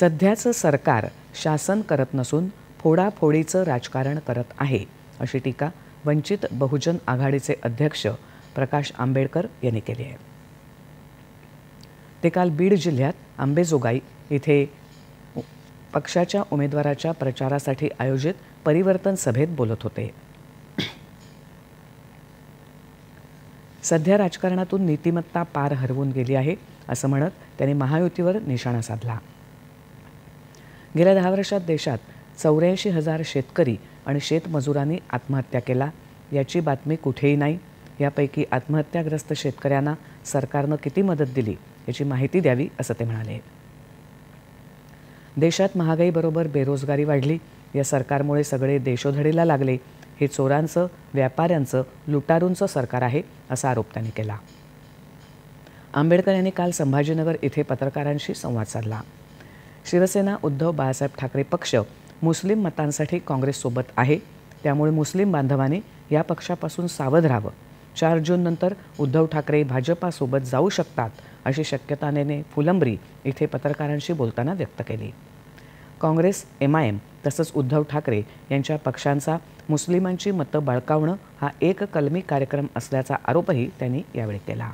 सध्याचं सरकार शासन करत नसून फोडाफोडीचं राजकारण करत आहे, अशी टीका वंचित बहुजन आघाडीचे अध्यक्ष प्रकाश आंबेडकर यांनी केली आहे. ते काल बीड जिल्ह्यात अंबेजोगाई इथे पक्षाच्या उमेदवाराच्या प्रचारासाठी आयोजित परिवर्तन सभेत बोलत होते. सध्या राजकारणातून नीतिमत्ता पार हरवून गेली आहे, असं म्हणत त्यांनी महायुतीवर निशाणा साधला. गेल्या 10 वर्षात देशात 84,000 शेतकरी आणि शेतमजुरांनी आत्महत्या केला, याची बातमी कुठेही नाही. यापैकी आत्महत्याग्रस्त शेतकऱ्यांना सरकारनं किती मदत दिली याची माहिती द्यावी, असं ते म्हणाले. देशात महागाईबरोबर बेरोजगारी वाढली. या सरकारमुळे सगळे देशोधडीला लागले. हे चोरांचं, व्यापाऱ्यांचं, लुटारूंचं सरकार आहे, असा आरोप त्यांनी केला. आंबेडकर यांनी काल संभाजीनगर इथे पत्रकारांशी संवाद साधला. शिवसेना उद्धव बाळासाहेब ठाकरे पक्ष मुस्लिम मतांसाठी काँग्रेससोबत आहे, त्यामुळे मुस्लिम बांधवांनी या पक्षापासून सावध राहावं. 4 जूननंतर उद्धव ठाकरे भाजपासोबत जाऊ शकतात, अशी शक्यता त्यांनी फुलंब्री इथे पत्रकारांशी बोलताना व्यक्त केली. काँग्रेस, MIM तसंच उद्धव ठाकरे यांच्या पक्षांचा मुस्लिमांची मतं बळकावणं हा एक कलमी कार्यक्रम असल्याचा आरोपही त्यांनी यावेळी केला.